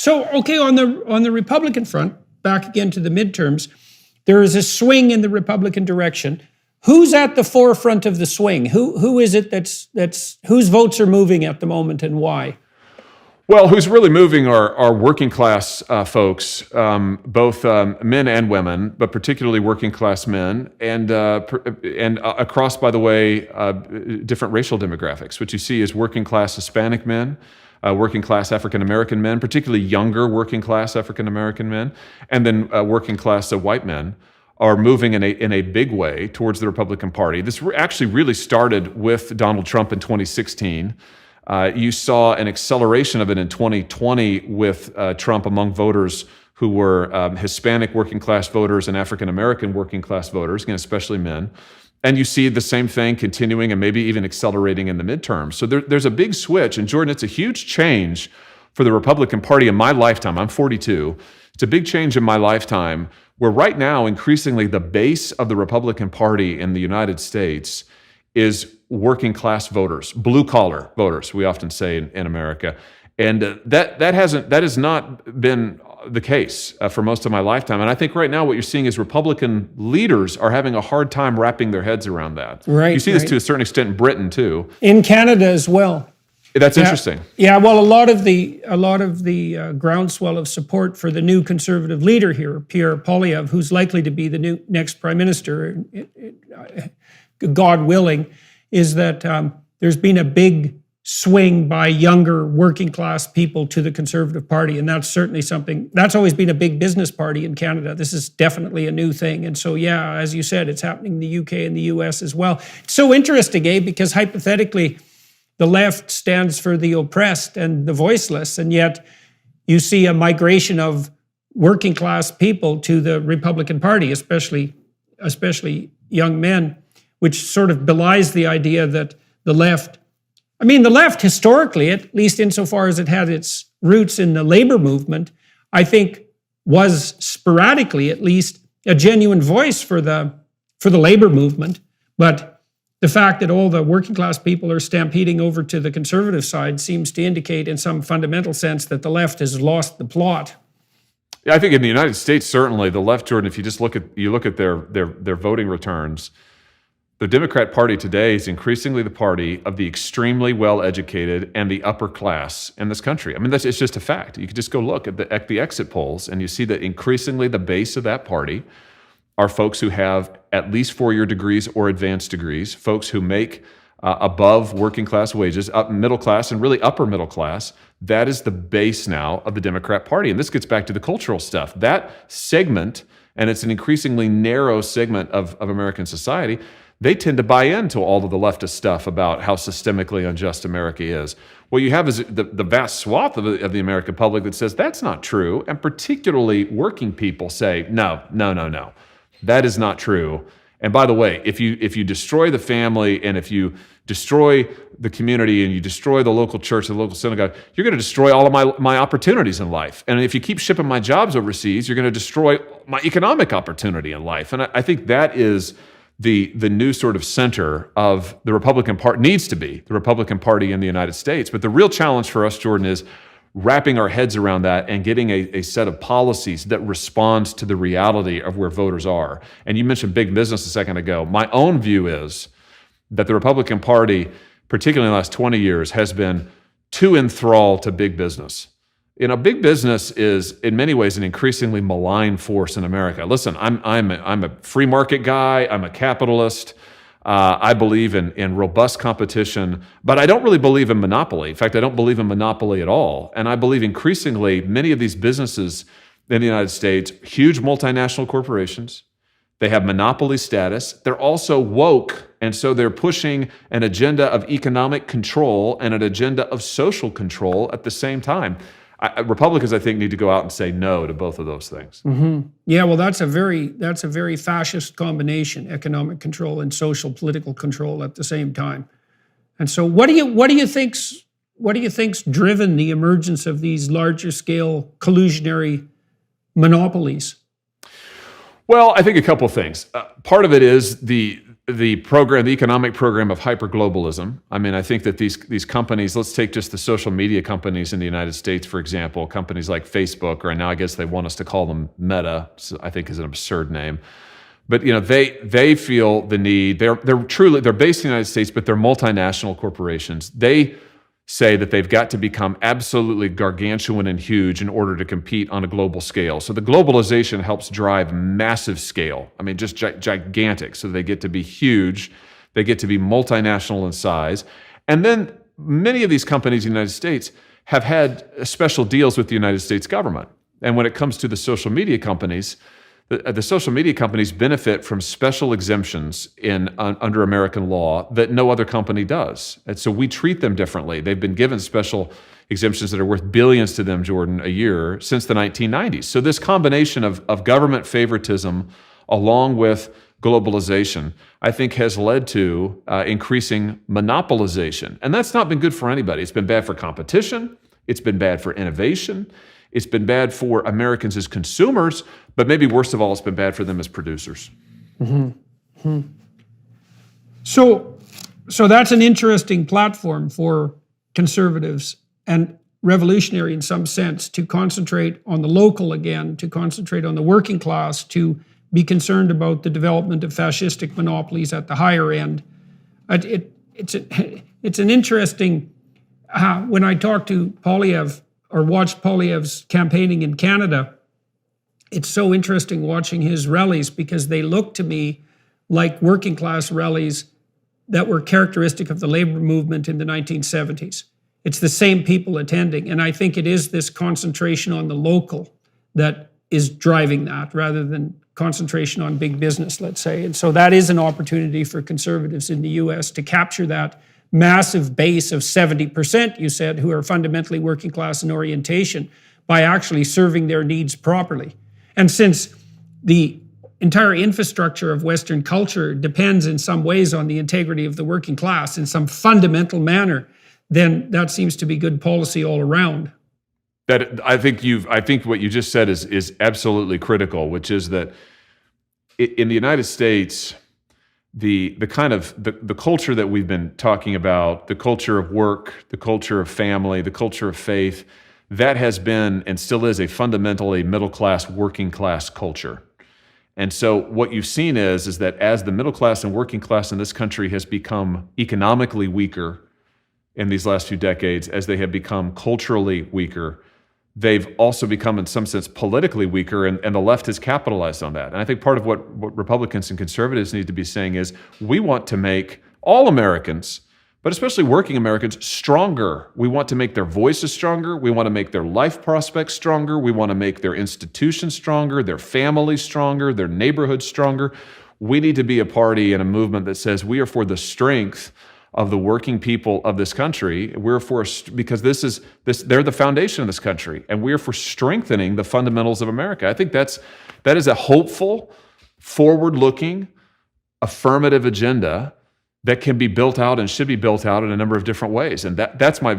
So, okay, on the Republican front, back again to the midterms, there is a swing in the Republican direction. Who's at the forefront of the swing? Who is it that's whose votes are moving at the moment, and why? Well, who's really moving are working class folks, both men and women, but particularly working class men, and across, by the way, different racial demographics. What you see is working class Hispanic men, working class African American men, particularly younger working class African American men, and then working class white men are moving in a big way towards the Republican Party. This actually really started with Donald Trump in 2016. You saw an acceleration of it in 2020 with Trump among voters who were Hispanic working class voters and African American working class voters, again, especially men. And you see the same thing continuing and maybe even accelerating in the midterms. So there's a big switch. And Jordan, it's a huge change for the Republican Party in my lifetime. I'm 42. It's a big change in my lifetime where right now, increasingly, the base of the Republican Party in the United States is working class voters, blue collar voters, we often say in America. And that has not been the case for most of my lifetime. And I think right now what you're seeing is Republican leaders are having a hard time wrapping their heads around that. Right. You see this to a certain extent in Britain too. In Canada as well. That's interesting. Yeah, well, a lot of the groundswell of support for the new conservative leader here, Pierre Poilievre, who's likely to be the next prime minister, God willing, is that there's been a big swing by younger working class people to the Conservative Party. And that's certainly something, that's always been a big business party in Canada. This is definitely a new thing. And so, yeah, as you said, it's happening in the UK and the US as well. It's so interesting, because hypothetically, the left stands for the oppressed and the voiceless. And yet you see a migration of working class people to the Republican Party, especially young men, which sort of belies the idea that the left historically, at least insofar as it had its roots in the labor movement, I think was sporadically at least a genuine voice for the labor movement. But the fact that all the working class people are stampeding over to the conservative side seems to indicate in some fundamental sense that the left has lost the plot. Yeah, I think in the United States, certainly the left, Jordan, if you just look at their voting returns, the Democrat Party today is increasingly the party of the extremely well-educated and the upper class in this country. I mean, it's just a fact. You can just go look at the exit polls, and you see that increasingly the base of that party are folks who have at least four-year degrees or advanced degrees, folks who make above working class wages, up middle class, and really upper middle class. That is the base now of the Democrat Party. And this gets back to the cultural stuff. That segment, and it's an increasingly narrow segment of American society, they tend to buy into all of the leftist stuff about how systemically unjust America is. What you have is the vast swath of the American public that says that's not true, and particularly working people say, no. That is not true. And by the way, if you destroy the family and if you destroy the community and you destroy the local church, the local synagogue, you're going to destroy all of my opportunities in life. And if you keep shipping my jobs overseas, you're going to destroy my economic opportunity in life. And I think that is the new sort of center of the Republican Party, needs to be the Republican Party in the United States. But the real challenge for us, Jordan, is wrapping our heads around that and getting a set of policies that responds to the reality of where voters are. And you mentioned big business a second ago. My own view is that the Republican Party, particularly in the last 20 years, has been too enthralled to big business. Big business is in many ways an increasingly malign force in America. Listen, I'm a free market guy. I'm a capitalist. I believe in robust competition, but I don't really believe in monopoly. In fact, I don't believe in monopoly at all. And I believe increasingly many of these businesses in the United States, huge multinational corporations, they have monopoly status. They're also woke, and so they're pushing an agenda of economic control and an agenda of social control at the same time. Republicans, I think, need to go out and say no to both of those things. Mm-hmm. Yeah, well, that's a very fascist combination: economic control and social political control at the same time. And so, what do you think's driven the emergence of these larger scale collusionary monopolies? Well, I think a couple of things. Part of it is the economic program of hyperglobalism. I mean, I think that these companies, let's take just the social media companies in the United States, for example, companies like Facebook, or now I guess they want us to call them Meta, I think is an absurd name. But they feel the need. They're based in the United States, but they're multinational corporations. They say that they've got to become absolutely gargantuan and huge in order to compete on a global scale. So the globalization helps drive massive scale. I mean, just gigantic. So they get to be huge. They get to be multinational in size. And then many of these companies in the United States have had special deals with the United States government. And when it comes to the social media companies, the social media companies benefit from special exemptions under American law that no other company does. And so we treat them differently. They've been given special exemptions that are worth billions to them, Jordan, a year since the 1990s. So this combination of government favoritism along with globalization, I think, has led to increasing monopolization. And that's not been good for anybody. It's been bad for competition. It's been bad for innovation. It's been bad for Americans as consumers, but maybe worst of all, it's been bad for them as producers. So that's an interesting platform for conservatives and revolutionary in some sense to concentrate on the local again, to concentrate on the working class, to be concerned about the development of fascistic monopolies at the higher end. It's an interesting, when I talk to Poilievre or watched Poilievre's campaigning in Canada, it's so interesting watching his rallies because they look to me like working class rallies that were characteristic of the labor movement in the 1970s. It's the same people attending. And I think it is this concentration on the local that is driving that rather than concentration on big business, let's say. And so that is an opportunity for conservatives in the US to capture that massive base of 70%, you said, who are fundamentally working class in orientation by actually serving their needs properly. And since the entire infrastructure of Western culture depends in some ways on the integrity of the working class in some fundamental manner, then that seems to be good policy all around. That I think what you just said is absolutely critical, which is that in the United States, the culture that we've been talking about, the culture of work, the culture of family, the culture of faith, that has been and still is a fundamentally middle-class, working-class culture. And so what you've seen is that as the middle class and working class in this country has become economically weaker in these last few decades, as they have become culturally weaker, they've also become, in some sense, politically weaker, and the left has capitalized on that. And I think part of what Republicans and conservatives need to be saying is, we want to make all Americans, but especially working Americans, stronger. We want to make their voices stronger. We want to make their life prospects stronger. We want to make their institutions stronger, their families stronger, their neighborhoods stronger. We need to be a party and a movement that says we are for the strength of the working people of this country. We're for, because they're the foundation of this country, and we're for strengthening the fundamentals of America. I think that is a hopeful, forward-looking, affirmative agenda that can be built out and should be built out in a number of different ways. And that's my